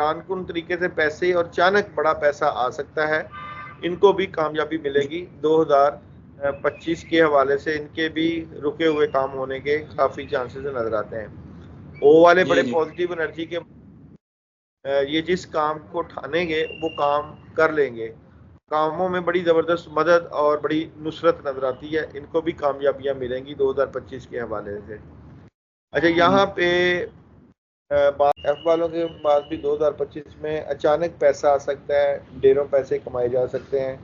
हैरानकुन तरीके से पैसे और अचानक बड़ा पैसा आ सकता है। इनको भी कामयाबी मिलेगी। 2025 के हवाले से इनके भी रुके हुए काम होने के काफ़ी चांसेस नज़र आते हैं। ओ वाले जी बड़े जी पॉजिटिव एनर्जी के, ये जिस काम को ठानेंगे वो काम कर लेंगे। कामों में बड़ी ज़बरदस्त मदद और बड़ी नुसरत नज़र आती है। इनको भी कामयाबियाँ मिलेंगी 2025 के हवाले से। अच्छा, यहाँ पे बात एफ वालों के पास भी 2025 में अचानक पैसा आ सकता है, ढेरों पैसे कमाए जा सकते हैं,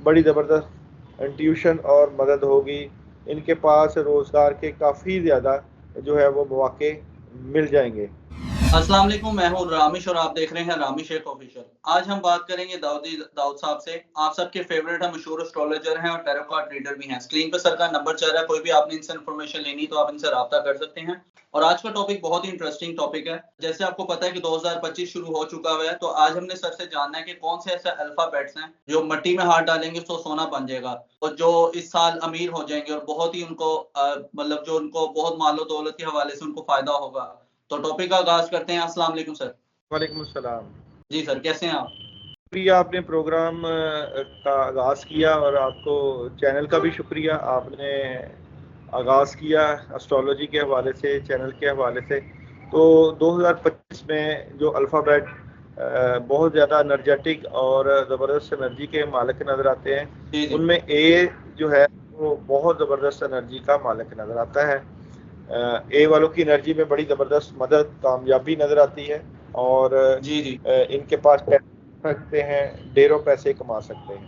बड़ी ज़बरदस्त ट्यूशन और मदद होगी। इनके पास रोज़गार के काफ़ी ज़्यादा जो है वो मौके मिल जाएंगे। अस्सलाम वालेकुम, मैं हूँ रामिश और आप देख रहे हैं रामिश शेख ऑफिशियल। आज हम बात करेंगे दाऊद साहब से। आप सबके फेवरेट है, मशहूर एस्ट्रोलॉजर हैं और टैरो कार्ड रीडर भी हैं। स्क्रीन पर सर का नंबर चल रहा है, कोई भी आपने इनसे इन्फॉर्मेशन लेनी तो आप इनसे राब्ता कर सकते हैं। और आज का टॉपिक बहुत ही इंटरेस्टिंग टॉपिक है। जैसे आपको पता है कि 2025 शुरू हो चुका हुआ है, तो आज हमने सर से जानना है कि कौन से ऐसे अल्फाबेट्स हैं जो मिट्टी में हाथ डालेंगे तो सोना बन जाएगा, और जो इस साल अमीर हो जाएंगे और बहुत ही उनको मतलब जो उनको बहुत मालो दौलत के हवाले से उनको फायदा होगा। तो टॉपिक का आगाज करते हैं। अस्सलाम वालेकुम सर। वालेकुम सलाम। जी सर, कैसे हैं आप? शुक्रिया, आपने प्रोग्राम का आगाज़ किया और आपको चैनल का भी शुक्रिया। आपने आगाज़ किया एस्ट्रोलॉजी के हवाले से, चैनल के हवाले से। तो 2025 में जो अल्फ़ाबेट बहुत ज़्यादा एनर्जेटिक और ज़बरदस्त एनर्जी के मालिक नज़र आते हैं, जी जी उनमें ए जो है वो बहुत ज़बरदस्त एनर्जी का मालिक नज़र आता है। ए वालों की एनर्जी में बड़ी ज़बरदस्त मदद, कामयाबी नज़र आती है और जी जी इनके पास पैसे रखते हैं, ढेरों पैसे कमा सकते हैं।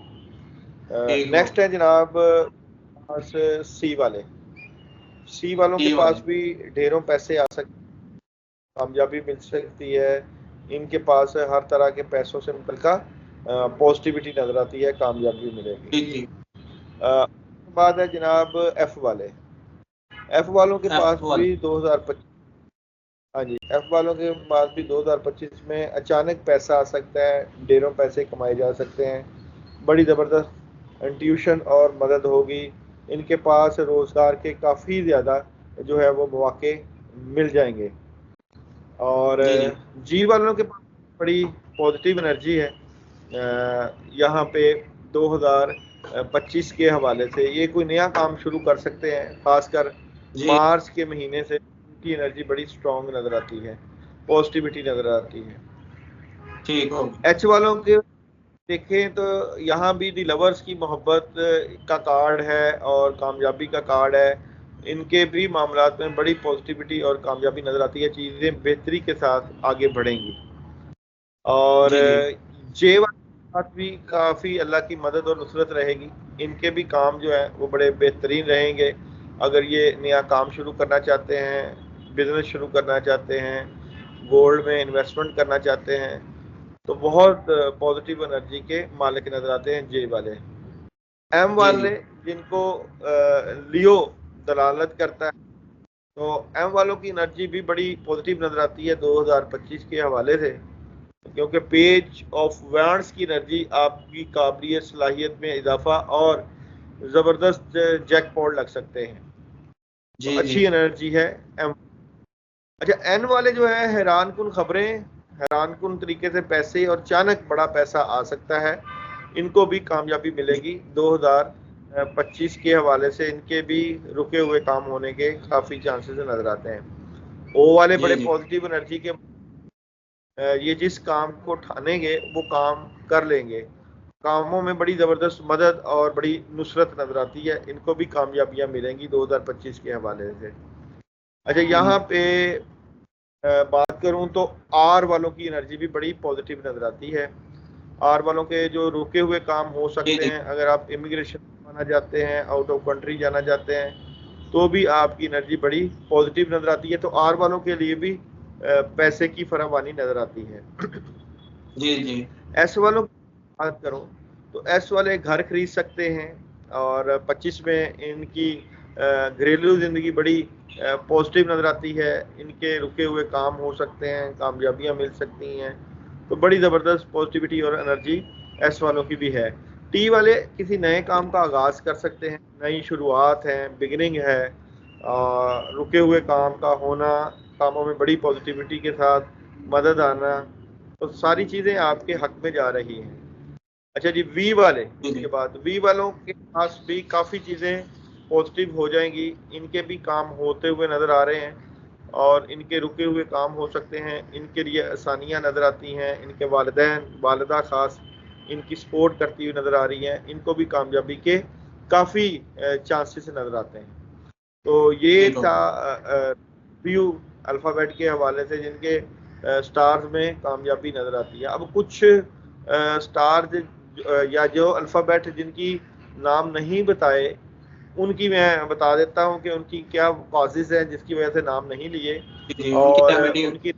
ठीक हो। नेक्स्ट है जनाब पास सी वाले। सी वालों के टी वाले। पास भी ढेरों पैसे आ सकते, कामयाबी मिल सकती है। इनके पास हर तरह के पैसों से मुतल्लिका पॉजिटिविटी नज़र आती है, कामयाबी मिलेगी। जी जी। उसके बाद है जनाब एफ वाले। एफ वालों के एफ पास वाले। भी 2025, हाँ जी, एफ वालों के पास भी 2025 में अचानक पैसा आ सकता है, ढेरों पैसे कमाए जा सकते हैं, बड़ी ज़बरदस्त ट्यूशन और मदद होगी। इनके पास रोज़गार के काफ़ी ज़्यादा जो है वो मौके मिल जाएंगे। और जी जी जी वालों के पास बड़ी पॉजिटिव एनर्जी है। यहाँ पे 2025 के हवाले से ये कोई नया काम शुरू कर सकते हैं, खासकर जी। मार्च के महीने से इनकी एनर्जी बड़ी स्ट्रॉन्ग नज़र आती है, पॉजिटिविटी नज़र आती है। ठीक हो गई। एच वालों के देखें तो यहाँ भी दी लवर्स की मोहब्बत का कार्ड है और कामयाबी का कार्ड है। इनके भी मामलात में बड़ी पॉजिटिविटी और कामयाबी नज़र आती है, चीज़ें बेहतरी के साथ आगे बढ़ेंगी। और जी जी जे वाले के साथ भी काफ़ी अल्लाह की मदद और नुसरत रहेगी। इनके भी काम जो है वो बड़े बेहतरीन रहेंगे। अगर ये नया काम शुरू करना चाहते हैं, बिजनेस शुरू करना चाहते हैं, गोल्ड में इन्वेस्टमेंट करना चाहते हैं, तो बहुत पॉजिटिव एनर्जी के मालिक नज़र आते हैं जे वाले। एम जी जी वाले जिनको लियो दलालत करता है, तो एम वालों की एनर्जी भी बड़ी पॉजिटिव नज़र आती है 2025 के हवाले से, क्योंकि पेज ऑफ वैंड्स की एनर्जी आपकी काबिलियत सलाहियत में इजाफा और ज़बरदस्त जैकपॉट लग सकते हैं। तो जी जी अच्छी एनर्जी है एम। अच्छा, एन वाले जो है हैरानकुन खबरें, हैरानकुन तरीके से पैसे और अचानक बड़ा पैसा आ सकता है। इनको भी कामयाबी मिलेगी 2025 के हवाले से। इनके भी रुके हुए काम होने के काफ़ी चांसेस नज़र आते हैं। ओ वाले जी बड़े जी पॉजिटिव एनर्जी के, ये जिस काम को ठानेंगे वो काम कर लेंगे। कामों में बड़ी ज़बरदस्त मदद और बड़ी नुसरत नज़र आती है। इनको भी कामयाबियाँ मिलेंगी 2025 के हवाले से। अच्छा, यहाँ पे बात करूँ तो आर वालों की एनर्जी भी बड़ी पॉजिटिव नज़र आती है। आर वालों के जो रुके हुए काम हो जी सकते जी हैं, अगर आप इमिग्रेशन करवाना चाहते हैं, आउट ऑफ कंट्री जाना चाहते हैं, तो भी आपकी एनर्जी बड़ी पॉजिटिव नज़र आती है। तो आर वालों के लिए भी पैसे की फरावानी नज़र आती है। जी जी एस वालों की बात करूं तो एस वाले घर खरीद सकते हैं और 25 में इनकी घरेलू ज़िंदगी बड़ी पॉजिटिव नज़र आती है। इनके रुके हुए काम हो सकते हैं, कामयाबियां मिल सकती हैं, तो बड़ी ज़बरदस्त पॉजिटिविटी और एनर्जी एस वालों की भी है। टी वाले किसी नए काम का आगाज़ कर सकते हैं, नई शुरुआत है, बिगिनिंग है। रुके हुए काम का होना, कामों में बड़ी पॉजिटिविटी के साथ मदद आना, तो सारी चीजें आपके हक में जा रही हैं। अच्छा जी, वी वाले, इसके बाद वी वालों के पास भी काफी चीजें पॉजिटिव हो जाएंगी। इनके भी काम होते हुए नजर आ रहे हैं और इनके रुके हुए काम हो सकते हैं। इनके लिए आसानियां नजर आती हैं। इनके वालिदैन वालिदा खास इनकी सपोर्ट करती हुई नजर आ रही हैं। इनको भी कामयाबी के काफ़ी चांसेस नजर आते हैं। तो ये था व्यू अल्फ़ाबेट के हवाले से जिनके स्टार्स में कामयाबी नजर आती है। अब कुछ स्टार्स या जो अल्फ़ाबेट जिनकी नाम नहीं बताए, उनकी मैं बता देता हूँ कि उनकी क्या कॉजेज हैं जिसकी वजह से नाम नहीं लिए, और उनकी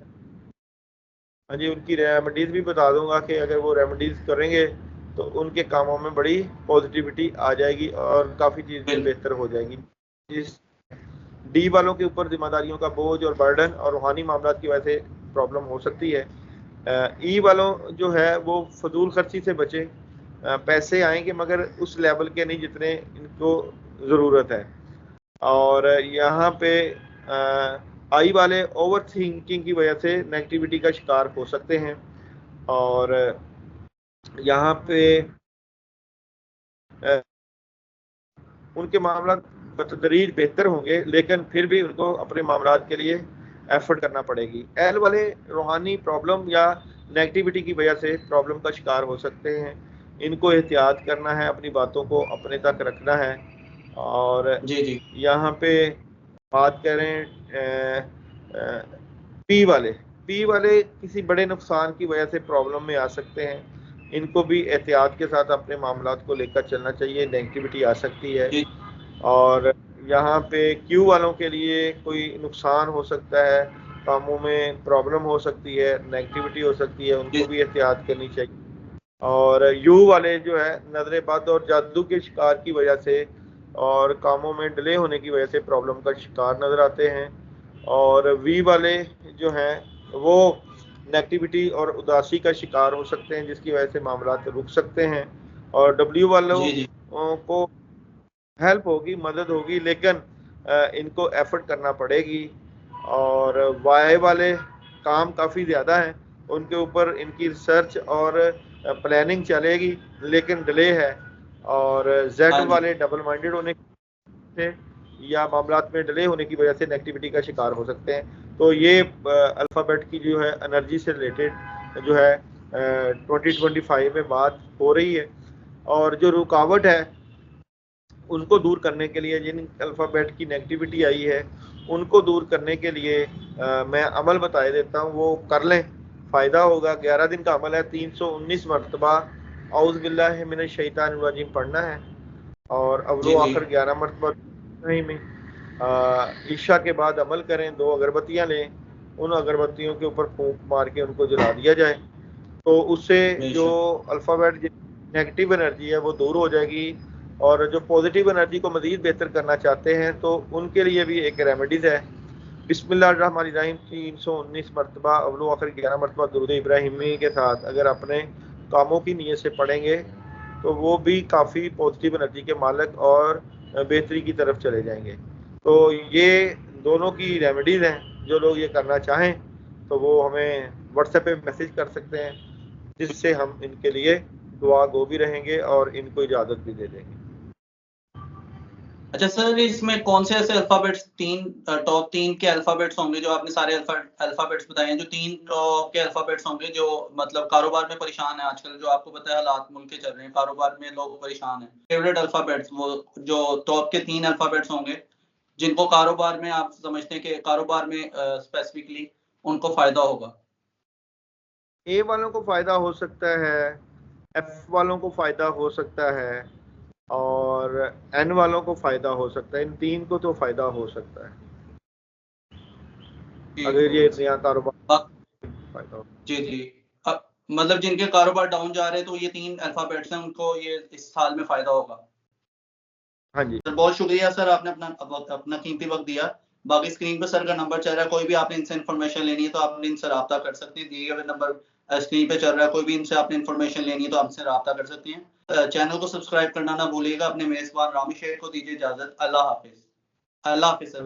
हाँ जी उनकी रेमेडीज भी बता दूंगा कि अगर वो रेमेडीज करेंगे तो उनके कामों में बड़ी पॉजिटिविटी आ जाएगी और काफ़ी चीज़ें बेहतर हो जाएंगी। जिस डी वालों के ऊपर जिम्मेदारियों का बोझ और बर्डन और रूहानी मामला की वजह से प्रॉब्लम हो सकती है। ई वालों जो है वो फजूल खर्ची से बचे। पैसे आएंगे मगर उस लेवल के नहीं जितने इनको ज़रूरत है। और यहाँ पे आई वाले ओवर थिंकिंग की वजह से नेगेटिविटी का शिकार हो सकते हैं। और यहाँ पे उनके मामला बतदरीज बेहतर होंगे, लेकिन फिर भी उनको अपने मामला के लिए एफर्ट करना पड़ेगी। एल वाले रूहानी प्रॉब्लम या नेगेटिविटी की वजह से प्रॉब्लम का शिकार हो सकते हैं। इनको एहतियात करना है, अपनी बातों को अपने तक रखना है। और यहाँ पे बात करें पी वाले किसी बड़े नुकसान की वजह से प्रॉब्लम में आ सकते हैं। इनको भी एहतियात के साथ अपने मामलात को लेकर चलना चाहिए, नेगेटिविटी आ सकती है। और यहाँ पे क्यू वालों के लिए कोई नुकसान हो सकता है, कामों में प्रॉब्लम हो सकती है, नेगेटिविटी हो सकती है, उनको भी एहतियात करनी चाहिए। और यू वाले जो है नजर बद और जादू के शिकार की वजह से और कामों में डिले होने की वजह से प्रॉब्लम का शिकार नजर आते हैं। और वी वाले जो हैं वो नेगेटिविटी और उदासी का शिकार हो सकते हैं, जिसकी वजह से मामला रुक सकते हैं। और डब्ल्यू वालों को हेल्प होगी, मदद होगी, लेकिन इनको एफर्ट करना पड़ेगी। और वाई वाले काम काफ़ी ज़्यादा हैं, उनके ऊपर इनकी रिसर्च और प्लानिंग चलेगी, लेकिन डिले है। और जेड वाले डबल माइंडेड होने से या मामलात में डिले होने की वजह से नेगेटिविटी का शिकार हो सकते हैं। तो ये अल्फ़ाबेट की जो है एनर्जी से रिलेटेड जो है 2025 में बात हो रही है। और जो रुकावट है उनको दूर करने के लिए, जिन अल्फ़ाबेट की नेगेटिविटी आई है उनको दूर करने के लिए मैं अमल बता देता हूँ, वो कर लें, फ़ायदा होगा। 11 दिन का अमल है, 319 मरतबा औज़ बिल्लाहि मिनश शैतानिर रजीम पढ़ना है। और अव्वलो आखिर 11 मरतबा में ईशा के बाद अमल करें। 2 अगरबत्तियाँ लें, उन अगरबत्तियों के ऊपर फूंक मार के उनको जला दिया जाए, तो उससे जो अल्फ़ाबेट नेगेटिव एनर्जी है वो दूर हो जाएगी। और जो पॉजिटिव एनर्जी को मज़ीद बेहतर करना चाहते हैं तो उनके लिए भी एक रेमेडीज़ है। बिस्मिल्लाहिर्रहमानिर्रहीम 319 मरतबा अव्वलो आखिर 11 मरतबा दुरूद इब्राहिमी के साथ अगर अपने कामों की नीयत से पढ़ेंगे तो वो भी काफ़ी पॉजिटिव एनर्जी के मालिक और बेहतरी की तरफ चले जाएंगे। तो ये दोनों की रेमेडीज़ हैं। जो लोग ये करना चाहें तो वो हमें व्हाट्सएप पे मैसेज कर सकते हैं, जिससे हम इनके लिए दुआ गो भी रहेंगे और इनको इजाज़त भी दे देंगे। अच्छा सर, इसमें कौन से ऐसे अल्फाबेट्स टॉप 3 के अल्फाबेट्स होंगे जो आपने सारे अल्फाबेट्स बताए हैं, जो 3 टॉप के अल्फाबेट्स होंगे जो मतलब कारोबार में परेशान है आजकल, जो आपको पता है हालात मुल्क के चल रहे हैं, कारोबार में लोग परेशान हैं। फेवरेट अल्फाबेट्स वो जो टॉप के 3 अल्फाबेट्स होंगे जिनको कारोबार में आप समझते हैं कि कारोबार में स्पेसिफिकली उनको फायदा होगा। ए वालों को फायदा हो सकता है, एफ वालों को फायदा हो सकता है और एन वालों को फायदा हो सकता है। इन 3 को तो फायदा हो सकता है अगर ये नया कारोबार फायदा हो। जी मतलब जिनके कारोबार डाउन जा रहे हैं तो ये 3 अल्फाबेट्स हैं, उनको ये इस साल में फायदा होगा। हाँ जी सर, बहुत शुक्रिया सर, आपने अपना कीमती वक्त दिया। बाकी स्क्रीन पर सर का नंबर चल रहा है, कोई भी आपने इनसे इन्फॉर्मेशन लेनी है तो आप इनसे रब्ता कर सकते हैं। दिए हुए नंबर स्क्रीन पे चल रहा है, कोई भी इनसे आपने इन्फॉर्मेशन लेनी है तो आपसे रब्ता कर सकते हैं। चैनल को सब्सक्राइब करना ना भूलिएगा। अपने मेजबान रामी शेख को दीजिए इजाजत। अल्लाह हाफिज। अल्लाह हाफिज सर।